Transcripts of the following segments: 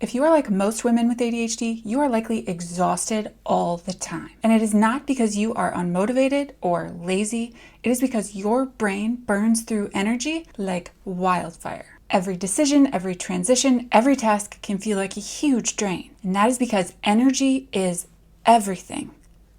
If you are like most women with ADHD, you are likely exhausted all the time. And it is not because you are unmotivated or lazy. It is because your brain burns through energy like wildfire. Every decision, every transition, every task can feel like a huge drain. And that is because energy is everything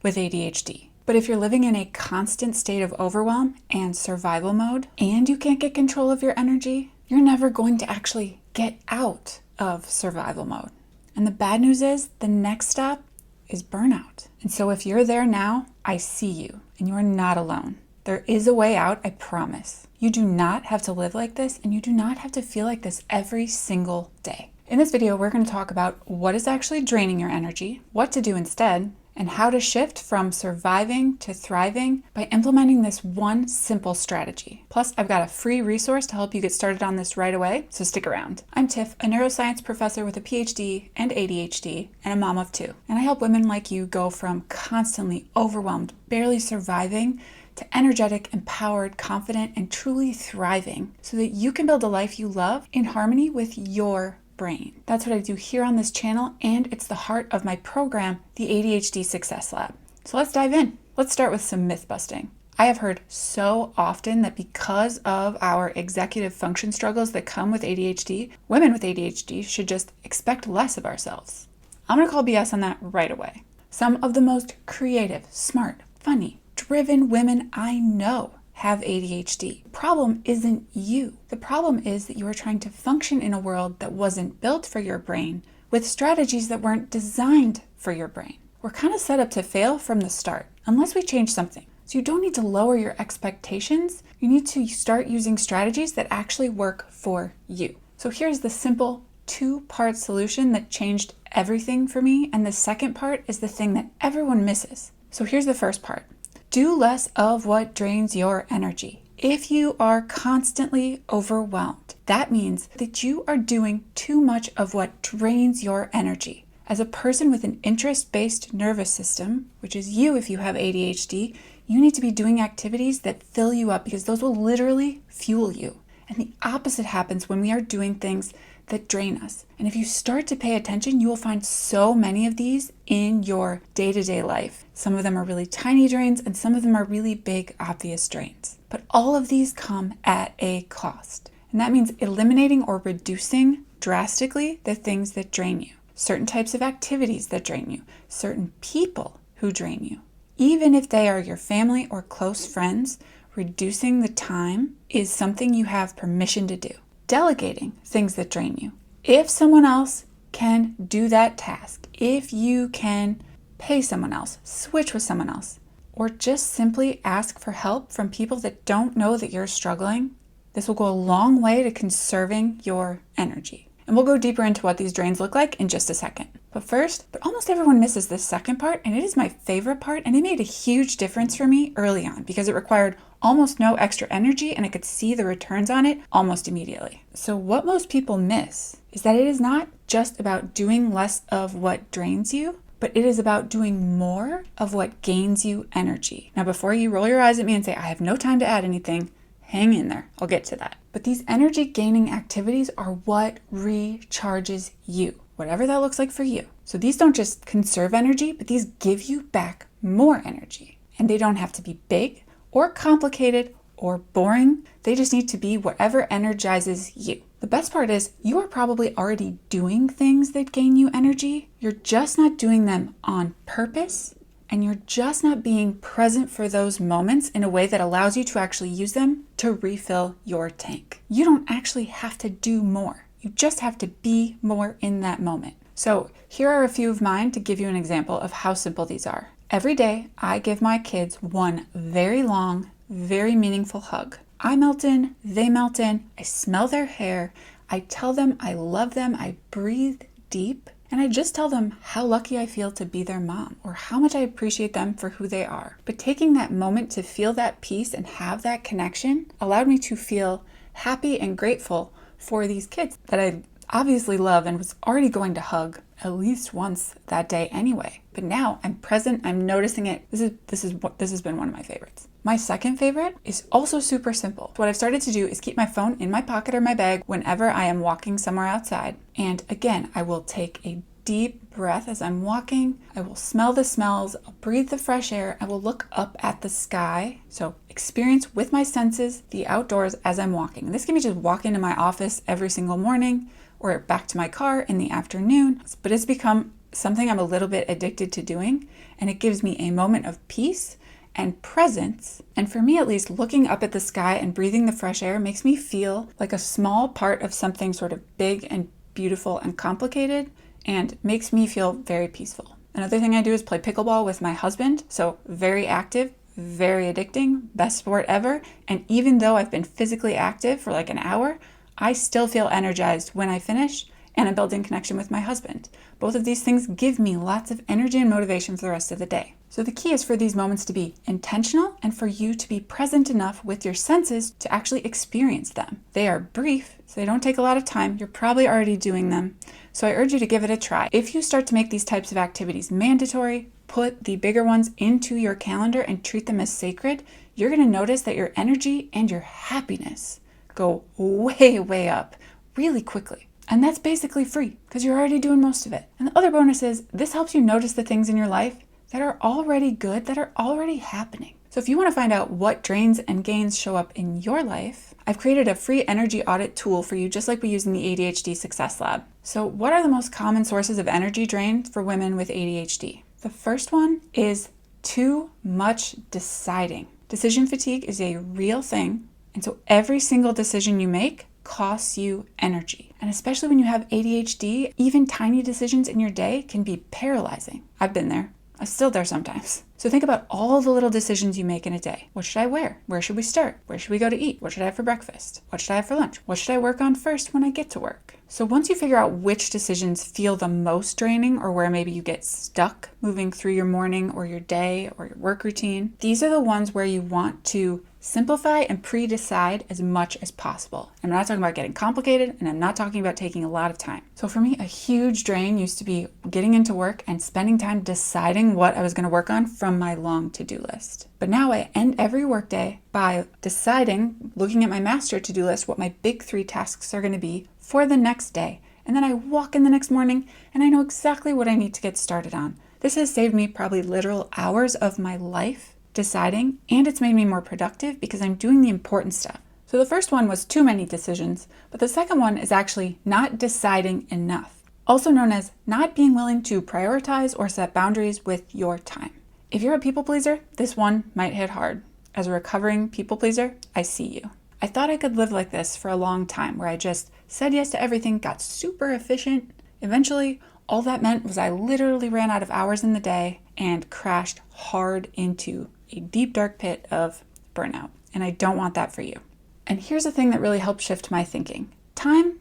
with ADHD. But if you're living in a constant state of overwhelm and survival mode, and you can't get control of your energy, you're never going to actually get out of survival mode. And the bad news is the next step is burnout. And so if you're there now, I see you and you are not alone. There is a way out, I promise. You do not have to live like this, and you do not have to feel like this every single day. In this video, we're going to talk about what is actually draining your energy, what to do instead, and how to shift from surviving to thriving by implementing this one simple strategy. Plus, I've got a free resource to help you get started on this right away, so stick around. I'm Tiff, a neuroscience professor with a PhD and ADHD, and a mom of two. And I help women like you go from constantly overwhelmed, barely surviving, to energetic, empowered, confident, and truly thriving so that you can build a life you love in harmony with your brain. That's what I do here on this channel, and it's the heart of my program, the ADHD Success Lab. So let's dive in. Let's start with some myth busting. I have heard so often that because of our executive function struggles that come with ADHD, women with ADHD should just expect less of ourselves. I'm gonna call BS on that right away. Some of the most creative, smart, funny, driven women I know have ADHD. The problem isn't you. The problem is that you are trying to function in a world that wasn't built for your brain with strategies that weren't designed for your brain. We're kind of set up to fail from the start unless we change something. So you don't need to lower your expectations. You need to start using strategies that actually work for you. So here's the simple two-part solution that changed everything for me. And the second part is the thing that everyone misses. So here's the first part. Do less of what drains your energy. If you are constantly overwhelmed, that means that you are doing too much of what drains your energy. As a person with an interest-based nervous system, which is you if you have ADHD, you need to be doing activities that fill you up because those will literally fuel you. And the opposite happens when we are doing things that drain us. And if you start to pay attention, you will find so many of these in your day-to-day life. Some of them are really tiny drains and some of them are really big, obvious drains. But all of these come at a cost. And that means eliminating or reducing drastically the things that drain you. Certain types of activities that drain you. Certain people who drain you. Even if they are your family or close friends, reducing the time is something you have permission to do. Delegating things that drain you. If someone else can do that task, if you can pay someone else, switch with someone else, or just simply ask for help from people that don't know that you're struggling, this will go a long way to conserving your energy. And we'll go deeper into what these drains look like in just a second. But almost everyone misses this second part, and it is my favorite part, and it made a huge difference for me early on because it required almost no extra energy and I could see the returns on it almost immediately. So what most people miss is that it is not just about doing less of what drains you, but it is about doing more of what gains you energy. Now, before you roll your eyes at me and say, I have no time to add anything, hang in there. I'll get to that. But these energy gaining activities are what recharges you, whatever that looks like for you. So these don't just conserve energy, but these give you back more energy. And they don't have to be big or complicated or boring. They just need to be whatever energizes you. The best part is you are probably already doing things that gain you energy. You're just not doing them on purpose. And you're just not being present for those moments in a way that allows you to actually use them to refill your tank. You don't actually have to do more. You just have to be more in that moment. So here are a few of mine to give you an example of how simple these are. Every day, I give my kids one very long, very meaningful hug. I melt in, they melt in, I smell their hair, I tell them I love them, I breathe deep, and I just tell them how lucky I feel to be their mom or how much I appreciate them for who they are. But taking that moment to feel that peace and have that connection allowed me to feel happy and grateful for these kids that I obviously love and was already going to hug at least once that day anyway. But now I'm present, I'm noticing it. This has been one of my favorites. My second favorite is also super simple. What I've started to do is keep my phone in my pocket or my bag whenever I am walking somewhere outside. And again, I will take a deep breath as I'm walking. I will smell the smells, I'll breathe the fresh air, I will look up at the sky. So experience with my senses the outdoors as I'm walking. This can be just walking to my office every single morning or back to my car in the afternoon, but it's become something I'm a little bit addicted to doing, and it gives me a moment of peace and presence. And for me, at least, looking up at the sky and breathing the fresh air makes me feel like a small part of something sort of big and beautiful and complicated, and makes me feel very peaceful. Another thing I do is play pickleball with my husband. So very active, very addicting, best sport ever. And even though I've been physically active for like an hour, I still feel energized when I finish, and I'm building connection with my husband. Both of these things give me lots of energy and motivation for the rest of the day. So the key is for these moments to be intentional and for you to be present enough with your senses to actually experience them. They are brief, so they don't take a lot of time. You're probably already doing them. So I urge you to give it a try. If you start to make these types of activities mandatory, put the bigger ones into your calendar and treat them as sacred, you're going to notice that your energy and your happiness go way, way up really quickly. And that's basically free because you're already doing most of it. And the other bonus is this helps you notice the things in your life that are already good, that are already happening. So if you want to find out what drains and gains show up in your life, I've created a free energy audit tool for you, just like we use in the ADHD Success Lab. So what are the most common sources of energy drain for women with ADHD? The first one is too much deciding. Decision fatigue is a real thing. And so every single decision you make costs you energy. And especially when you have ADHD, even tiny decisions in your day can be paralyzing. I've been there. I'm still there sometimes. So think about all the little decisions you make in a day. What should I wear? Where should we start? Where should we go to eat? What should I have for breakfast? What should I have for lunch? What should I work on first when I get to work? So once you figure out which decisions feel the most draining, or where maybe you get stuck moving through your morning or your day or your work routine, these are the ones where you want to simplify and pre-decide as much as possible. I'm not talking about getting complicated, and I'm not talking about taking a lot of time. So for me, a huge drain used to be getting into work and spending time deciding what I was going to work on from my long to-do list. But now I end every workday by deciding, looking at my master to-do list, what my big 3 tasks are going to be for the next day. And then I walk in the next morning and I know exactly what I need to get started on. This has saved me probably literal hours of my life deciding, and it's made me more productive because I'm doing the important stuff. So the first one was too many decisions, but the second one is actually not deciding enough, also known as not being willing to prioritize or set boundaries with your time. If you're a people pleaser, this one might hit hard. As a recovering people pleaser, I see you. I thought I could live like this for a long time, where I just said yes to everything, got super efficient. Eventually, all that meant was I literally ran out of hours in the day and crashed hard into a deep, dark pit of burnout. And I don't want that for you. And here's the thing that really helped shift my thinking. Time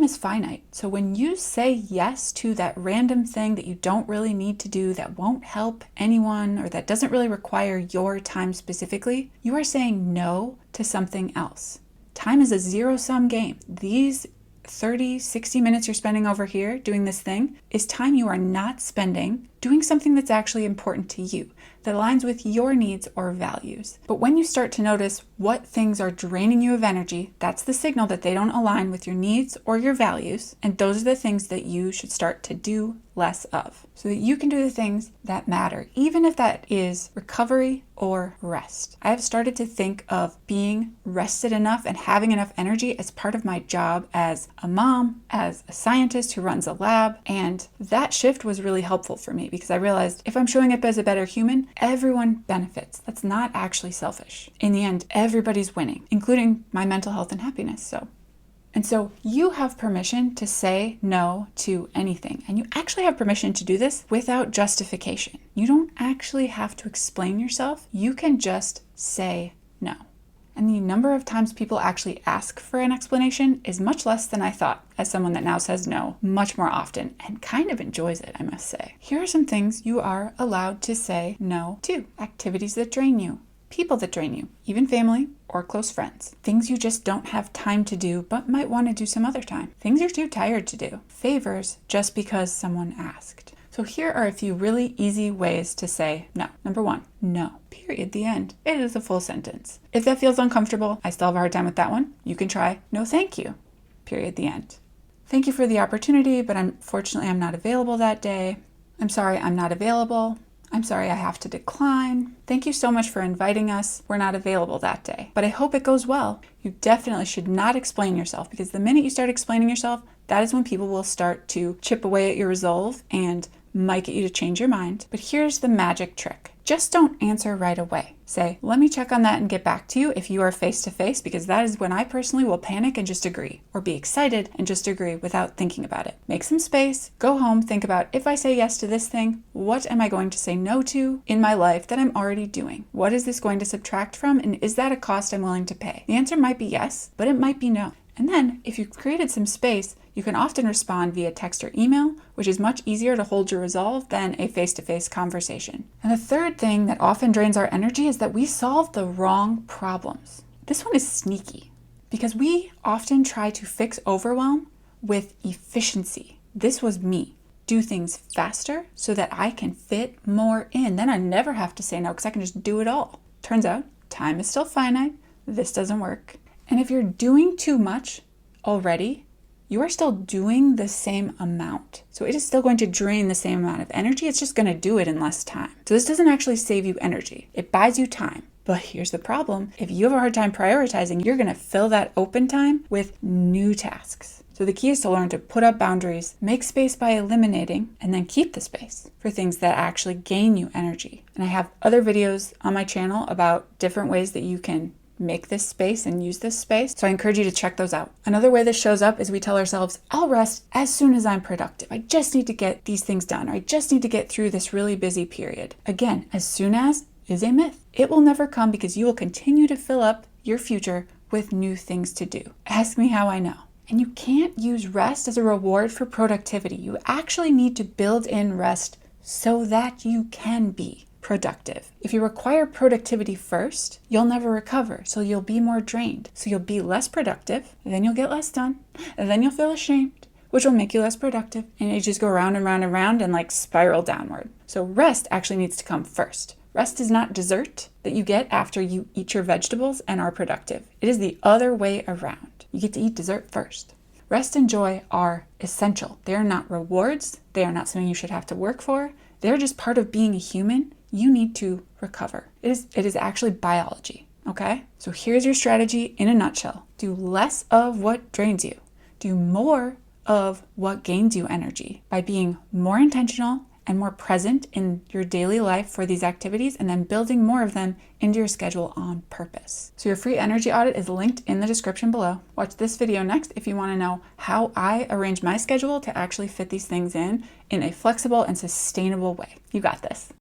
is finite. So when you say yes to that random thing that you don't really need to do, that won't help anyone, or that doesn't really require your time specifically, you are saying no to something else. Time is a zero-sum game. These 30, 60 minutes you're spending over here doing this thing is time you are not spending doing something that's actually important to you, that aligns with your needs or values. But when you start to notice what things are draining you of energy, that's the signal that they don't align with your needs or your values, and those are the things that you should start to do less of, so that you can do the things that matter, even if that is recovery or rest. I have started to think of being rested enough and having enough energy as part of my job as a mom, as a scientist who runs a lab, and that shift was really helpful for me because I realized if I'm showing up as a better human, everyone benefits. That's not actually selfish. In the end, everybody's winning, including my mental health and happiness. And so you have permission to say no to anything. And you actually have permission to do this without justification. You don't actually have to explain yourself. You can just say no. And the number of times people actually ask for an explanation is much less than I thought, as someone that now says no much more often and kind of enjoys it, I must say. Here are some things you are allowed to say no to. Activities that drain you. people that drain you, even family or close friends. Things you just don't have time to do but might want to do some other time. Things you're too tired to do. Favors just because someone asked. So here are a few really easy ways to say no. Number 1, no. Period. The end. It is a full sentence. If that feels uncomfortable, I still have a hard time with that one, you can try no thank you. Period. The end. Thank you for the opportunity, but unfortunately I'm not available that day. I'm sorry I'm not available. I'm sorry I have to decline. Thank you so much for inviting us. We're not available that day, but I hope it goes well. You definitely should not explain yourself, because the minute you start explaining yourself, that is when people will start to chip away at your resolve and might get you to change your mind. But here's the magic trick. Just don't answer right away. Say, let me check on that and get back to you if you are face to face, because that is when I personally will panic and just agree, or be excited and just agree without thinking about it. Make some space, go home, think about, if I say yes to this thing, what am I going to say no to in my life that I'm already doing? What is this going to subtract from, and is that a cost I'm willing to pay? The answer might be yes, but it might be no. And then, if you've created some space, you can often respond via text or email, which is much easier to hold your resolve than a face-to-face conversation. And the third thing that often drains our energy is that we solve the wrong problems. This one is sneaky, because we often try to fix overwhelm with efficiency. This was me. Do things faster so that I can fit more in. Then I never have to say no, because I can just do it all. Turns out, time is still finite. This doesn't work. And if you're doing too much already, you are still doing the same amount. So it is still going to drain the same amount of energy. It's just going to do it in less time. So this doesn't actually save you energy. It buys you time. But here's the problem. If you have a hard time prioritizing, you're going to fill that open time with new tasks. So the key is to learn to put up boundaries, make space by eliminating, and then keep the space for things that actually gain you energy. And I have other videos on my channel about different ways that you can make this space and use this space. So I encourage you to check those out. Another way this shows up is we tell ourselves, I'll rest as soon as I'm productive. I just need to get these things done, or I just need to get through this really busy period. Again, as soon as is a myth. It will never come, because you will continue to fill up your future with new things to do. Ask me how I know. And you can't use rest as a reward for productivity. You actually need to build in rest so that you can be productive. If you require productivity first, you'll never recover. So you'll be more drained. So you'll be less productive, and then you'll get less done, and then you'll feel ashamed, which will make you less productive. And you just go round and round and round and like spiral downward. So rest actually needs to come first. Rest is not dessert that you get after you eat your vegetables and are productive. It is the other way around. You get to eat dessert first. Rest and joy are essential. They are not rewards. They are not something you should have to work for. They're just part of being a human. You need to recover. It is actually biology, okay? So here's your strategy in a nutshell. Do less of what drains you. Do more of what gains you energy by being more intentional and more present in your daily life for these activities, and then building more of them into your schedule on purpose. So your free energy audit is linked in the description below. Watch this video next if you want to know how I arrange my schedule to actually fit these things in a flexible and sustainable way. You got this.